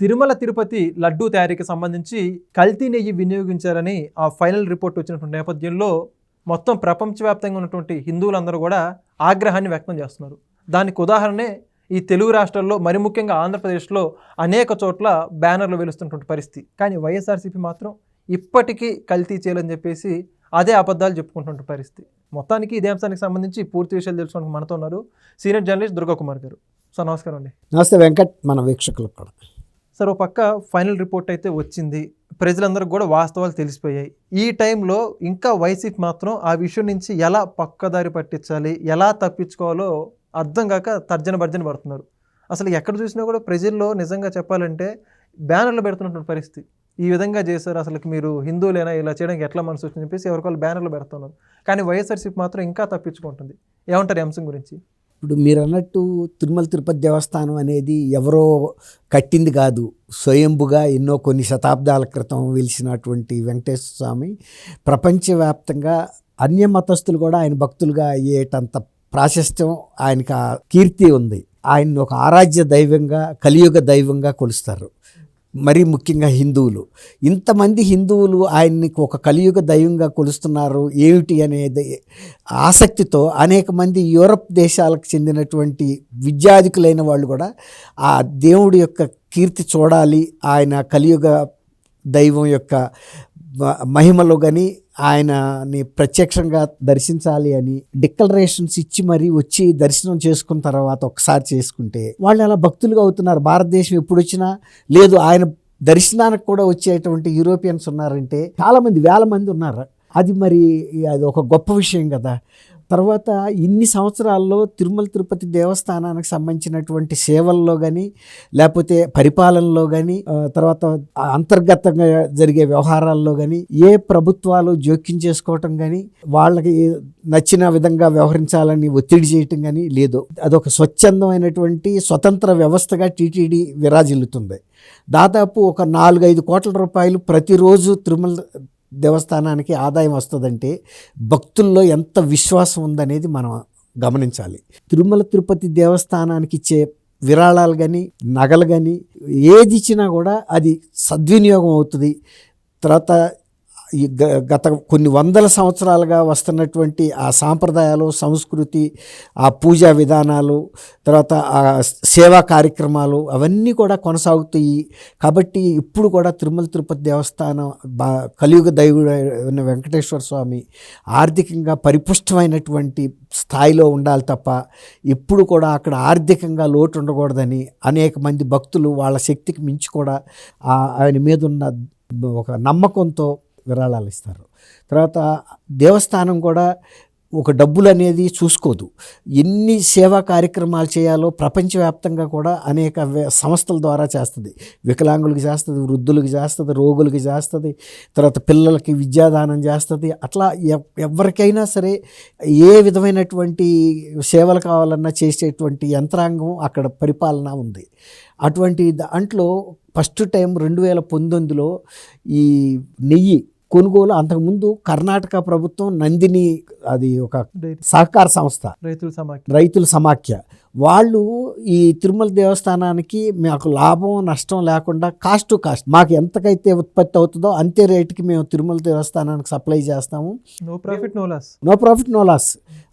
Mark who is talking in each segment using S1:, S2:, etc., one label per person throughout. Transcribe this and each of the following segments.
S1: తిరుమల తిరుపతి లడ్డూ తయారీకి సంబంధించి కల్తీ నెయ్యి వినియోగించారని ఆ ఫైనల్ రిపోర్ట్ వచ్చినటువంటి నేపథ్యంలో మొత్తం ప్రపంచవ్యాప్తంగా ఉన్నటువంటి హిందువులందరూ కూడా ఆగ్రహాన్ని వ్యక్తం చేస్తున్నారు. దానికి ఉదాహరణే ఈ తెలుగు రాష్ట్రాల్లో, మరి ముఖ్యంగా ఆంధ్రప్రదేశ్లో అనేక చోట్ల బ్యానర్లు వెలుస్తున్నటువంటి పరిస్థితి. కానీ వైఎస్ఆర్సీపీ మాత్రం ఇప్పటికీ కల్తీ చేయాలని చెప్పేసి అదే అబద్ధాలు చెప్పుకుంటున్న పరిస్థితి. మొత్తానికి ఇదే అంశానికి సంబంధించి పూర్తి విషయాలు తెలుసుకోవడానికి మనతో ఉన్నారు సీనియర్ జర్నలిస్ట్ దుర్గాకుమార్ గారు. సార్ నమస్కారం అండి.
S2: నమస్తే వెంకట్, మన వీక్షకులకు కూడా.
S1: సార్, ఒక పక్క ఫైనల్ రిపోర్ట్ అయితే వచ్చింది, ప్రజలందరికీ కూడా వాస్తవాలు తెలిసిపోయాయి. ఈ టైంలో ఇంకా వైసీపీ మాత్రం ఆ విషయం నుంచి ఎలా పక్కదారి పట్టించాలి, ఎలా తప్పించుకోవాలో అర్థం కాక తర్జన భర్జన పడుతున్నారు. అసలు ఎక్కడ చూసినా కూడా ప్రజల్లో నిజంగా చెప్పాలంటే బ్యానర్లు పెడుతున్నటువంటి పరిస్థితి. ఈ విధంగా చేశారు, అసలు మీరు హిందువులైనా, ఇలా చేయడానికి ఎట్లా మనసు వచ్చిందని చెప్పేసి ఎవరికొళ్ళు బ్యానర్లు పెడుతున్నారు. కానీ వైఎస్ఆర్సీపీ మాత్రం ఇంకా తప్పించుకుంటుంది. ఏమంటారు ఈ అంశం గురించి?
S2: ఇప్పుడు మీరు అన్నట్టు తిరుమల తిరుపతి దేవస్థానం అనేది ఎవరో కట్టింది కాదు, స్వయంభుగా ఎన్నో కొన్ని శతాబ్దాల క్రితం వెలిసినటువంటి వెంకటేశ్వర స్వామి ప్రపంచవ్యాప్తంగా అన్య మతస్థులు కూడా ఆయన భక్తులుగా అయ్యేటంత ప్రాశస్త్యం, ఆయనకి ఆ కీర్తి ఉంది. ఆయన్ని ఒక ఆరాధ్య దైవంగా, కలియుగ దైవంగా కొలుస్తారు. మరీ ముఖ్యంగా హిందువులు, ఇంతమంది హిందువులు ఆయన్ని ఒక కలియుగ దైవంగా కొలుస్తున్నారు ఏమిటి అనేది ఆసక్తితో అనేక మంది యూరప్ దేశాలకు చెందినటువంటి విద్యాధికులైన వాళ్ళు కూడా ఆ దేవుడి యొక్క కీర్తి చూడాలి, ఆయన కలియుగ దైవం యొక్క మహిమలో కానీ ఆయనని ప్రత్యక్షంగా దర్శించాలి అని డిక్లరేషన్స్ ఇచ్చి మరీ వచ్చి దర్శనం చేసుకున్న తర్వాత ఒకసారి చేసుకుంటే వాళ్ళు అలా భక్తులుగా అవుతున్నారు. భారతదేశం ఎప్పుడు వచ్చినా లేదు, ఆయన దర్శనానికి కూడా వచ్చేటువంటి యూరోపియన్స్ ఉన్నారంటే చాలామంది, వేల మంది ఉన్నారు. అది మరి అది ఒక గొప్ప విషయం కదా. తర్వాత ఇన్ని సంవత్సరాల్లో తిరుమల తిరుపతి దేవస్థానానికి సంబంధించినటువంటి సేవల్లో కానీ, లేకపోతే పరిపాలనలో కానీ, తర్వాత అంతర్గతంగా జరిగే వ్యవహారాల్లో కానీ ఏ ప్రభుత్వాలు జోక్యం చేసుకోవటం కానీ, వాళ్ళకి నచ్చిన విధంగా వ్యవహరించాలని ఒత్తిడి చేయటం కానీ లేదు. అదొక స్వచ్ఛందమైనటువంటి స్వతంత్ర వ్యవస్థగా టీటీడీ విరాజిల్లుతుంది. దాదాపు ఒక 4-5 కోట్ల రూపాయలు ప్రతిరోజు తిరుమల దేవస్థానానికి ఆదాయం వస్తుందంటే భక్తుల్లో ఎంత విశ్వాసం ఉందనేది మనం గమనించాలి. తిరుమల తిరుపతి దేవస్థానానికి ఇచ్చే విరాళాలు కానీ, నగలు కానీ, ఏది ఇచ్చినా కూడా అది సద్వినియోగం అవుతుంది. తర్వాత గత కొన్ని వందల సంవత్సరాలుగా వస్తున్నటువంటి ఆ సాంప్రదాయాలు, సంస్కృతి, ఆ పూజా విధానాలు, తర్వాత ఆ సేవా కార్యక్రమాలు అవన్నీ కూడా కొనసాగుతాయి. కాబట్టి ఇప్పుడు కూడా తిరుమల తిరుపతి దేవస్థానం కలియుగ దైవుడు ఉన్న వెంకటేశ్వర స్వామి ఆర్థికంగా పరిపుష్టమైనటువంటి స్థాయిలో ఉండాలి తప్ప ఇప్పుడు కూడా అక్కడ ఆర్థికంగా లోటు ఉండకూడదని అనేక మంది భక్తులు వాళ్ళ శక్తికి మించి కూడా ఆయన మీద ఉన్న ఒక నమ్మకంతో విరాళాలు ఇస్తారు. తర్వాత దేవస్థానం కూడా ఒక డబ్బులు అనేది చూసుకోదు. ఎన్ని సేవా కార్యక్రమాలు చేయాలో ప్రపంచవ్యాప్తంగా కూడా అనేక సంస్థల ద్వారా చేస్తుంది. వికలాంగులకి చేస్తుంది, వృద్ధులకి చేస్తుంది, రోగులకి చేస్తుంది, తర్వాత పిల్లలకి విద్యాదానం చేస్తుంది. అట్లా ఎవరికైనా సరే ఏ విధమైనటువంటి సేవలు కావాలన్నా చేసేటువంటి యంత్రాంగం అక్కడ పరిపాలన ఉంది. అటువంటి దాంట్లో ఫస్ట్ టైం 2019లో ఈ నెయ్యి కొనుగోలు, అంతకుముందు కర్ణాటక ప్రభుత్వం నందిని, అది ఒక సహకార సంస్థ, రైతుల సమాఖ్య, వాళ్ళు ఈ తిరుమల దేవస్థానానికి మాకు లాభం నష్టం లేకుండా కాస్ట్ టు కాస్ట్ మాకు ఎంతకైతే ఉత్పత్తి అవుతుందో అంతే రేటుకి మేము తిరుమల దేవస్థానానికి సప్లై చేస్తాము.
S1: No profit no loss.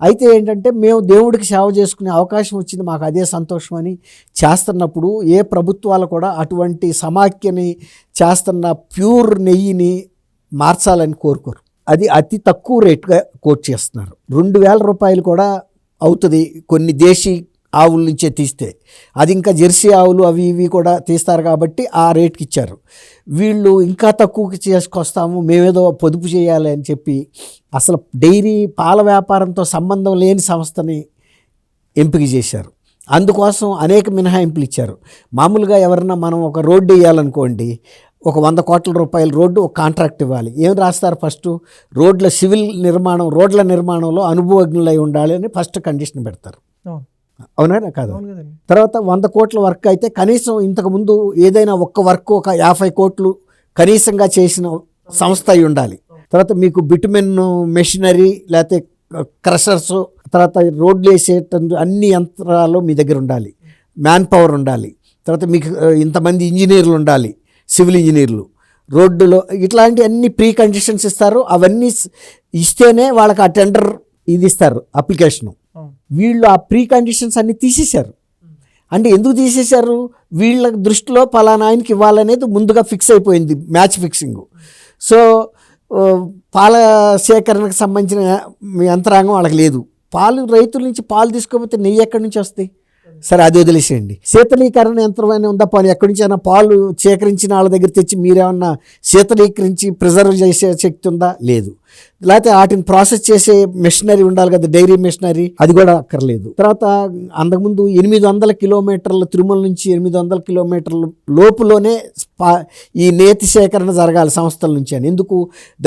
S1: అయితే ఏంటంటే మేము దేవుడికి సేవ చేసుకునే అవకాశం వచ్చింది, మాకు అదే సంతోషం అని చేస్తున్నప్పుడు ఏ ప్రభుత్వాలు కూడా అటువంటి సమాఖ్యని చేస్తున్న ప్యూర్ నెయ్యిని మార్చాలని కోరుకోరు. అది అతి తక్కువ రేటుగా కోట్ చేస్తున్నారు. 2,000 రూపాయలు కూడా అవుతుంది కొన్ని దేశీ ఆవుల నుంచే తీస్తే. అది ఇంకా జెర్సీ ఆవులు అవి ఇవి కూడా తీస్తారు కాబట్టి ఆ రేట్కి ఇచ్చారు. వీళ్ళు ఇంకా తక్కువకి చేసుకొస్తాము, మేమేదో పొదుపు చేయాలి అని చెప్పి అసలు డైరీ పాల వ్యాపారంతో సంబంధం లేని సంస్థని ఎంపిక చేశారు. అందుకోసం అనేక మినహాయింపులు ఇచ్చారు. మామూలుగా ఎవరన్నా మనం ఒక రోడ్డు వేయాలనుకోండి, ఒక 100 కోట్ల రూపాయల రోడ్డు ఒక కాంట్రాక్ట్ ఇవ్వాలి. ఏం రాస్తారు? ఫస్ట్ రోడ్ల సివిల్ నిర్మాణం, రోడ్ల నిర్మాణంలో అనుభవజ్ఞులై ఉండాలి అని ఫస్ట్ కండిషన్ పెడతారు. అవునా కాదు? తర్వాత 100 కోట్ల వర్క్ అయితే కనీసం ఇంతకుముందు ఏదైనా ఒక్క వర్క్ ఒక 50 కోట్లు కనీసంగా చేసిన సంస్థ అయి ఉండాలి. తర్వాత మీకు బిటుమెన్ మెషినరీ, లేకపోతే క్రషర్స్, తర్వాత రోడ్లు వేసేట అన్ని యంత్రాలు మీ దగ్గర ఉండాలి, మ్యాన్ పవర్ ఉండాలి.
S2: తర్వాత మీకు ఇంతమంది ఇంజనీర్లు ఉండాలి, సివిల్ ఇంజనీర్లు, రోడ్డులో ఇట్లాంటి అన్ని ప్రీ కండిషన్స్ ఇస్తారు. అవన్నీ ఇస్తేనే వాళ్ళకి ఆ టెండర్ ఇది ఇస్తారు అప్లికేషను. వీళ్ళు ఆ ప్రీ కండిషన్స్ అన్ని తీసేశారు. అంటే ఎందుకు తీసేశారు? వీళ్ళ దృష్టిలో పలానా ఆయనకి ఇవ్వాలనేది ముందుగా ఫిక్స్ అయిపోయింది, మ్యాచ్ ఫిక్సింగ్. సో పాల సేకరణకు సంబంధించిన యంత్రాంగం వాళ్ళకి లేదు. రైతుల నుంచి పాలు తీసుకోకపోతే నెయ్యి ఎక్కడి నుంచి వస్తాయి? సరే అది వదిలేసేయండి. శీతలీకరణ యంత్రం అయినా ఉందా? పాలు ఎక్కడి నుంచి అయినా పాలు సేకరించిన వాళ్ళ దగ్గర తెచ్చి మీరేమన్నా శీతలీకరించి ప్రిజర్వ్ చేసే శక్తి ఉందా? లేదు. లేకపోతే వాటిని ప్రాసెస్ చేసే మెషినరీ ఉండాలి కదా, డైరీ మెషినరీ, అది కూడా అక్కర్లేదు. తర్వాత అంతకుముందు 800 కిలోమీటర్ల తిరుమల నుంచి 800 కిలోమీటర్ల లోపులోనే ఈ నేతి సేకరణ జరగాలి సంస్థల నుంచి అని. ఎందుకు?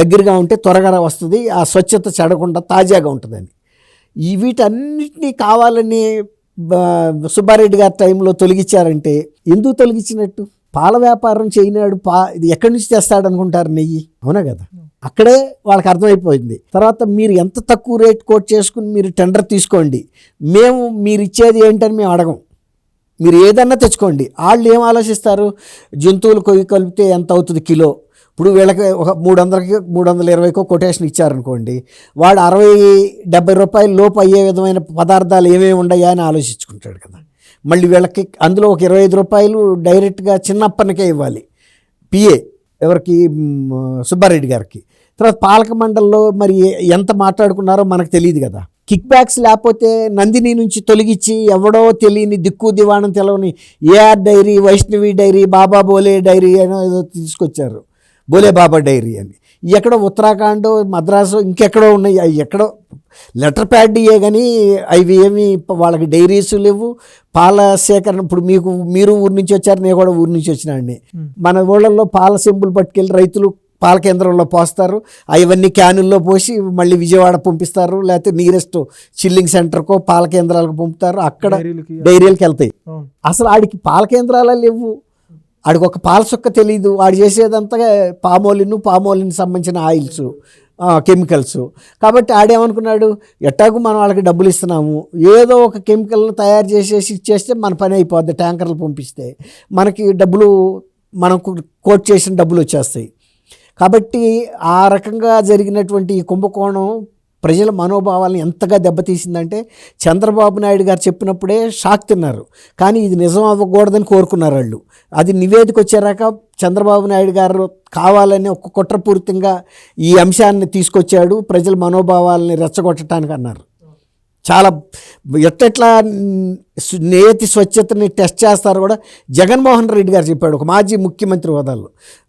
S2: దగ్గరగా ఉంటే త్వరగా వస్తుంది, ఆ స్వచ్ఛత చెడకుండా తాజాగా ఉంటుందని. వీటన్నిటినీ కావాలని సుబ్బారెడ్డి గారి టైంలో తొలగించారంటే ఎందుకు తొలగించినట్టు? పాల వ్యాపారం చేయనాడు, ఇది ఎక్కడి నుంచి తెస్తాడు అనుకుంటారు నెయ్యి, అవునా కదా? అక్కడే వాళ్ళకి అర్థమైపోయింది. తర్వాత మీరు ఎంత తక్కువ రేట్ కోట్ చేసుకుని మీరు టెండర్ తీసుకోండి, మేము మీరు ఇచ్చేది ఏంటని మేము అడగం, మీరు ఏదన్నా తెచ్చుకోండి. వాళ్ళు ఏం ఆలోచిస్తారు? జంతువులు కొయ్యి కలిపితే ఎంత అవుతుంది కిలో? ఇప్పుడు వీళ్ళకి ఒక 300కి 320కో కొటేషన్ ఇచ్చారనుకోండి, వాడు 60-70 రూపాయల లోపు అయ్యే విధమైన పదార్థాలు ఏమేమి ఉన్నాయా అని ఆలోచించుకుంటాడు కదా. మళ్ళీ వీళ్ళకి అందులో ఒక 25 రూపాయలు డైరెక్ట్గా చిన్నప్పనికే ఇవ్వాలి, పిఏ ఎవరికి? సుబ్బారెడ్డి గారికి. తర్వాత పాలక మండలిలో మరి ఎంత మాట్లాడుకున్నారో మనకు తెలియదు కదా. కిక్ బ్యాక్స్ లేకపోతే నందిని నుంచి తొలగించి ఎవడో తెలియని దిక్కు దివాణం తెలవని ఏఆర్ డైరీ, వైష్ణవి డైరీ, బాబా బోలే డైరీ అని ఏదో తీసుకొచ్చారు, బోలే బాబా డైరీ అని. ఎక్కడో ఉత్తరాఖండ్, మద్రాసు, ఇంకెక్కడో ఉన్నాయి. అవి ఎక్కడో లెటర్ ప్యాడ్ ఇయ్యే కానీ అవి ఏమి వాళ్ళకి డైరీస్ లేవు. పాల సేకరణ ఇప్పుడు మీరు ఊరి నుంచి వచ్చారు, నేను కూడా ఊరి నుంచి వచ్చినాడిని. మన ఊళ్ళల్లో పాల సెంబులు పట్టుకెళ్ళి రైతులు పాల కేంద్రంలో పోస్తారు, అవన్నీ క్యానుల్లో పోసి మళ్ళీ విజయవాడ పంపిస్తారు, లేకపోతే నియరెస్ట్ చిల్లింగ్ సెంటర్కో పాల కేంద్రాలకు పంపుతారు, అక్కడ డైరీలకు వెళ్తాయి. అసలు ఆడికి పాల కేంద్రాలు లేవు, ఆడికి ఒక పాల సుక్క తెలీదు, వాడు చేసేదంతా పామోలిన్ సంబంధించిన ఆయిల్స్, కెమికల్స్. కాబట్టి ఆడేమనుకున్నాడు, ఎట్టాకు మనం వాళ్ళకి డబ్బులు ఇస్తున్నాము, ఏదో ఒక కెమికల్ని తయారు చేసేసి ఇచ్చేస్తే మన పని అయిపోద్ది, ట్యాంకర్లు పంపిస్తే మనకి డబ్బులు, మనం కోట్ చేసిన డబ్బులు వచ్చేస్తాయి. కాబట్టి ఆ రకంగా జరిగినటువంటి ఈ కుంభకోణం ప్రజల మనోభావాలను ఎంతగా దెబ్బతీసిందంటే చంద్రబాబు నాయుడు గారు చెప్పినప్పుడే షాక్ తిన్నారు, కానీ ఇది నిజం అవ్వకూడదని కోరుకున్నారు వాళ్ళు. అది నివేదిక వచ్చారాక చంద్రబాబు నాయుడు గారు కావాలని ఒక కుట్రపూరితంగా ఈ అంశాన్ని తీసుకొచ్చాడు, ప్రజల మనోభావాలని రెచ్చగొట్టడానికి అన్నారు. చాలా ఎట్లా నేతి స్వచ్ఛతని టెస్ట్ చేస్తారో కూడా జగన్మోహన్ రెడ్డి గారు చెప్పాడు. ఒక మాజీ ముఖ్యమంత్రి హోదాలో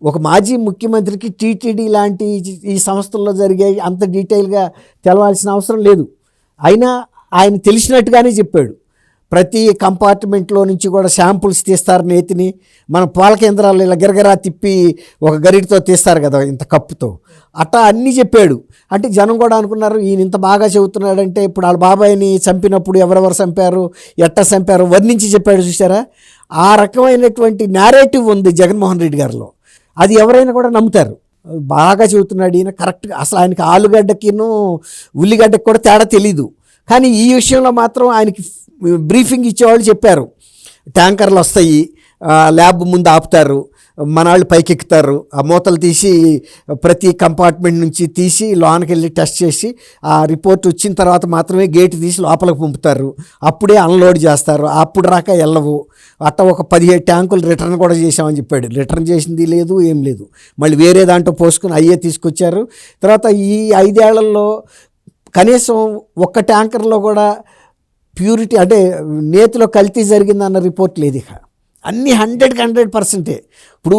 S2: ఒక మాజీ ముఖ్యమంత్రికి టీటీడీ లాంటి ఈ సంస్థల్లో జరిగే అంత డీటెయిల్గా తెలవాల్సిన అవసరం లేదు. అయినా ఆయన తెలిసినట్టుగానే చెప్పాడు. ప్రతి కంపార్ట్మెంట్లో నుంచి కూడా శాంపుల్స్ తీస్తారు నేతిని. మన పాల కేంద్రాలు ఇలా గిరగిరా తిప్పి ఒక గరిటితో తీస్తారు కదా ఇంత కప్పుతో, అట్టా అన్నీ చెప్పాడు. అంటే జనం కూడా అనుకున్నారు ఈయన ఇంత బాగా చెబుతున్నాడంటే ఇప్పుడు వాళ్ళ బాబాయిని చంపినప్పుడు ఎవరెవరు చంపారు, ఎట్ట చంపారు వర్ణించి చెప్పాడు చూసారా. ఆ రకమైనటువంటి నేరేటివ్ ఉంది జగన్మోహన్ రెడ్డి గారిలో, అది ఎవరైనా కూడా నమ్ముతారు. బాగా చెబుతున్నాడు ఈయన కరెక్ట్గా. అసలు ఆయనకి ఆలుగడ్డకిను ఉల్లిగడ్డకి కూడా తేడా తెలీదు, కానీ ఈ విషయంలో మాత్రం ఆయనకి బ్రీఫింగ్ ఇచ్చేవాళ్ళు చెప్పారు. ట్యాంకర్లు వస్తాయి, ల్యాబ్ ముందు ఆపుతారు, మనాళ్ళు పైకెక్కుతారు, ఆ మూతలు తీసి ప్రతి కంపార్ట్మెంట్ నుంచి తీసి లోనికి వెళ్ళి టెస్ట్ చేసి ఆ రిపోర్ట్ వచ్చిన తర్వాత మాత్రమే గేట్ తీసి లోపలికి పంపుతారు, అప్పుడే అన్లోడ్ చేస్తారు, అప్పుడు రాక వెళ్ళవు. అట్ట ఒక 17 ట్యాంకులు రిటర్న్ కూడా చేసామని చెప్పాడు. రిటర్న్ చేసింది లేదు, ఏం లేదు, మళ్ళీ వేరే దాంట్లో పోసుకుని అయ్యే తీసుకొచ్చారు. తర్వాత ఈ 5 ఏళ్లలో కనీసం ఒక్క ట్యాంకర్లో కూడా ప్యూరిటీ అంటే నేతిలో కల్తీ జరిగిందన్న రిపోర్ట్ లేదు. ఇక అన్నీ 100% ఇప్పుడు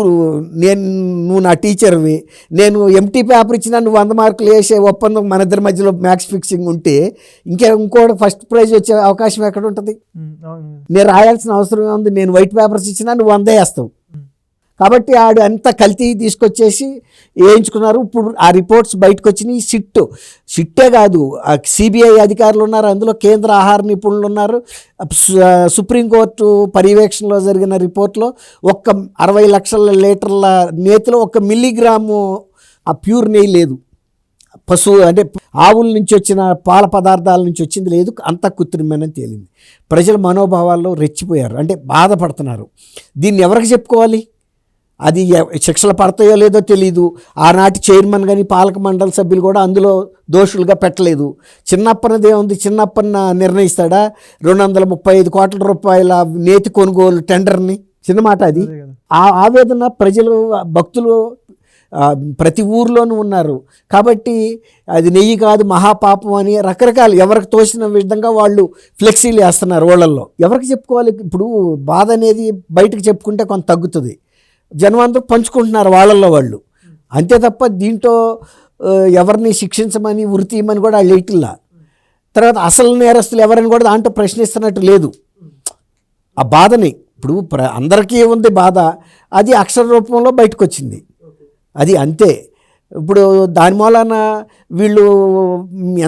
S2: నువ్వు నా టీచర్వి, నేను ఎంటీ పేపర్ ఇచ్చినా నువ్వు 100 మార్కులు వేసే ఒప్పందం మన ఇద్దరి మధ్యలో మ్యాథ్స్ ఫిక్సింగ్ ఉంటే ఇంకోటి ఫస్ట్ ప్రైజ్ వచ్చే అవకాశం ఎక్కడ ఉంటుంది? నేను రాయాల్సిన అవసరం ఉంది. నేను వైట్ పేపర్స్ ఇచ్చినా నువ్వు 100 వేస్తావు. కాబట్టి ఆడు అంతా కల్తీ తీసుకొచ్చేసి వేయించుకున్నారు. ఇప్పుడు ఆ రిపోర్ట్స్ బయటకు వచ్చినాయి. సిట్టే కాదు, సిబిఐ అధికారులు ఉన్నారు, అందులో కేంద్ర ఆహార నిపుణులు ఉన్నారు. సుప్రీంకోర్టు పర్యవేక్షణలో జరిగిన రిపోర్ట్లో 60 లక్షల లీటర్ల నేతిలో 1 మిల్లీగ్రాము ఆ ప్యూర్ నెయ్యి లేదు.
S1: పశువు అంటే ఆవుల నుంచి వచ్చిన పాల పదార్థాల నుంచి వచ్చింది లేదు, అంతా కృత్రిమేనని తేలింది. ప్రజల మనోభావాల్లో రెచ్చిపోయారు, అంటే బాధపడుతున్నారు. దీన్ని ఎవరికి చెప్పుకోవాలి? అది శిక్షలు పడతాయో లేదో తెలియదు. ఆనాటి చైర్మన్ కానీ పాలక మండలి సభ్యులు కూడా అందులో దోషులుగా పెట్టలేదు. చిన్నప్పన్నది ఏముంది, చిన్నప్పన్న నిర్ణయిస్తాడా 235 కోట్ల రూపాయల నేతి కొనుగోలు టెండర్ని? చిన్న మాట అది. ఆ ఆవేదన ప్రజలు, భక్తులు ప్రతి ఊర్లోనూ ఉన్నారు. కాబట్టి అది నెయ్యి కాదు మహాపాపం అని రకరకాలు ఎవరికి తోచిన విధంగా వాళ్ళు ఫ్లెక్సీలు వేస్తున్నారు వాళ్ళల్లో. ఎవరికి చెప్పుకోవాలి? ఇప్పుడు బాధ అనేది బయటకు చెప్పుకుంటే కొంత తగ్గుతుంది. జనం అందరూ పంచుకుంటున్నారు వాళ్ళల్లో వాళ్ళు, అంతే తప్ప దీంట్లో ఎవరిని శిక్షించమని వృత్తిమని కూడా వాళ్ళు వేయట్లా. తర్వాత అసలు నేరస్తులు ఎవరని కూడా దాంట్లో ప్రశ్నిస్తున్నట్టు లేదు. ఆ బాధని ఇప్పుడు అందరికీ ఉంది బాధ, అది అక్షర రూపంలో బయటకు వచ్చింది, అది అంతే. ఇప్పుడు దాని మూలాన వీళ్ళు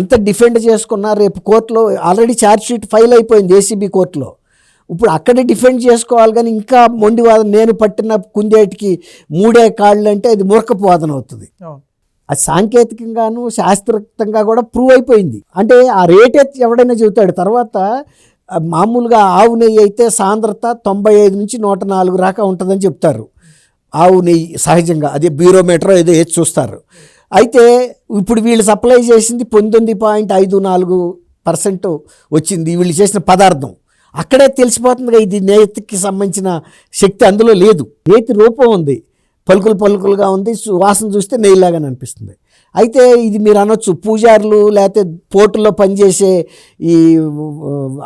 S1: ఎంత డిఫెండ్ చేసుకున్నా రేపు కోర్టులో ఆల్రెడీ ఛార్జ్ షీట్ ఫైల్ అయిపోయింది ఏసీబీ కోర్టులో. ఇప్పుడు అక్కడే డిఫెండ్ చేసుకోవాలి కానీ ఇంకా మొండివాదన, నేను పట్టిన కుందేటికి 3 కాళ్ళు అంటే అది మూర్ఖపు వాదన అవుతుంది. అది సాంకేతికంగాను శాస్త్రయుక్తంగా కూడా ప్రూవ్ అయిపోయింది. అంటే ఆ రేటే ఎవడైనా చెబుతాడు. తర్వాత మామూలుగా ఆవు నెయ్యి అయితే సాంద్రత 95 నుంచి 104 దాకా ఉంటుందని చెప్తారు. ఆవు నెయ్యి సహజంగా అదే బ్యూరోమీటర్ ఏదో వేసి చూస్తారు. అయితే ఇప్పుడు వీళ్ళు సప్లై చేసింది 19.54% వచ్చింది వీళ్ళు చేసిన పదార్థం. అక్కడే తెలిసిపోతుంది ఇది నేతికి సంబంధించిన శక్తి అందులో లేదు. నేతి రూపం ఉంది, పలుకులుగా ఉంది, వాసన చూస్తే నెయ్యిలాగానే అనిపిస్తుంది. అయితే ఇది మీరు అనొచ్చు పూజారులు లేకపోతే పోర్టుల్లో పనిచేసే ఈ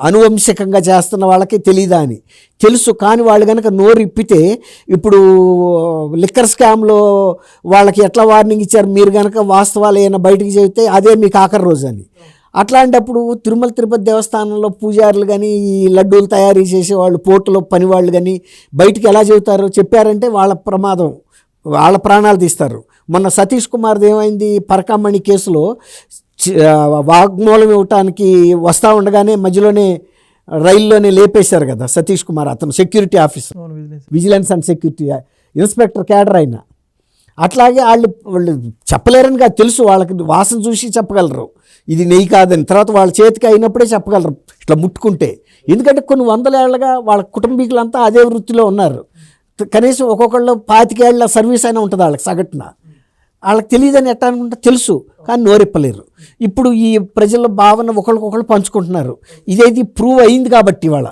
S1: అనువంశికంగా చేస్తున్న వాళ్ళకి తెలీదా అని. తెలుసు, కానీ వాళ్ళు కనుక నోరు ఇప్పితే ఇప్పుడు లిక్కర్ స్కామ్లో వాళ్ళకి ఎట్లా వార్నింగ్ ఇచ్చారు, మీరు కనుక వాస్తవాలు ఏమైనా బయటికి చెబితే అదే మీకు ఆఖరి రోజు అని. అట్లాంటప్పుడు తిరుమల తిరుపతి దేవస్థానంలో పూజారులు కానీ ఈ లడ్డూలు తయారీ చేసేవాళ్ళు పోర్టులో పనివాళ్ళు కానీ బయటికి ఎలా చెబుతారు? చెప్పారంటే వాళ్ళ ప్రమాదం, వాళ్ళ ప్రాణాలు తీస్తారు. మొన్న సతీష్ కుమార్ది ఏమైంది, పరకామణి కేసులో వాగ్మూలం ఇవ్వటానికి వస్తూ ఉండగానే మధ్యలోనే రైల్లోనే లేపేశారు కదా సతీష్ కుమార్. అతను security officer, vigilance and security inspector cadre అయినా. అట్లాగే వాళ్ళు చెప్పలేరని కాదు, తెలుసు వాళ్ళకి, వాసన చూసి చెప్పగలరు ఇది నెయ్యి కాదని. తర్వాత వాళ్ళ చేతికి అయినప్పుడే చెప్పగలరు ఇట్లా ముట్టుకుంటే. ఎందుకంటే కొన్ని 100 ఏళ్ళగా వాళ్ళ కుటుంబీకులంతా అదే వృత్తిలో ఉన్నారు. కనీసం ఒక్కొక్కళ్ళు 25 ఏళ్ళ సర్వీస్ అయినా ఉంటుంది వాళ్ళకి సగటున. వాళ్ళకి తెలియదని ఎట్టా అనుకుంటే తెలుసు, కానీ నోరెప్పలేరు. ఇప్పుడు ఈ ప్రజల భావన ఒకరికొకళ్ళు పంచుకుంటున్నారు. ఇదేది ప్రూవ్ అయింది కాబట్టి ఇవాళ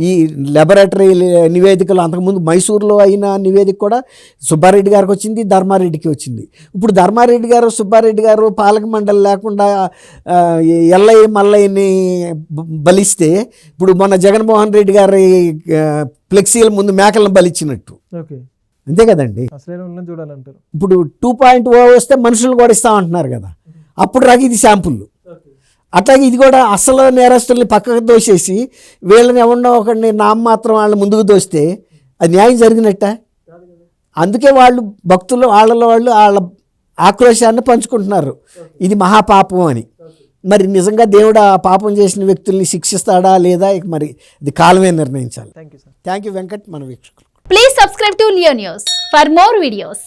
S1: ఈ లాబొరేటరీ నివేదికలు, అంతకుముందు మైసూర్లో అయిన నివేదిక కూడా సుబ్బారెడ్డి గారికి వచ్చింది, ధర్మారెడ్డికి వచ్చింది. ఇప్పుడు ధర్మారెడ్డి గారు సుబ్బారెడ్డి గారు పాలక మండలి లేకుండా ఎల్లయ్య మల్లయ్యని బలిస్తే ఇప్పుడు మొన్న జగన్మోహన్ రెడ్డి గారి ఫ్లెక్సీల ముందు మేకలను బలిచ్చినట్టు. అంతే కదండి.
S3: చూడాలంటారు.
S1: ఇప్పుడు 2.0 వస్తే మనుషులు కూడా ఇస్తామంటున్నారు కదా, అప్పుడు రాకి ఇది శాంపుల్. అట్లాగే ఇది కూడా అసలు నేరస్తుల్ని పక్కకు దోసేసి వీళ్ళని ఎవరినో ఒకరిని నామమాత్రం వాళ్ళని ముందుకు దోస్తే అది న్యాయం జరిగినట్ట. అందుకే వాళ్ళు భక్తులు వాళ్ళలో వాళ్ళ ఆక్రోశాన్ని పంచుకుంటున్నారు ఇది మహాపాపం అని. మరి నిజంగా దేవుడు ఆ పాపం చేసిన వ్యక్తుల్ని శిక్షిస్తాడా లేదా మరి ఇది కాలమే నిర్ణయించాలి.
S3: Thank you sir.
S1: Thank you Venkat. మన వీక్షకులు
S4: Please subscribe to Leo News for more videos.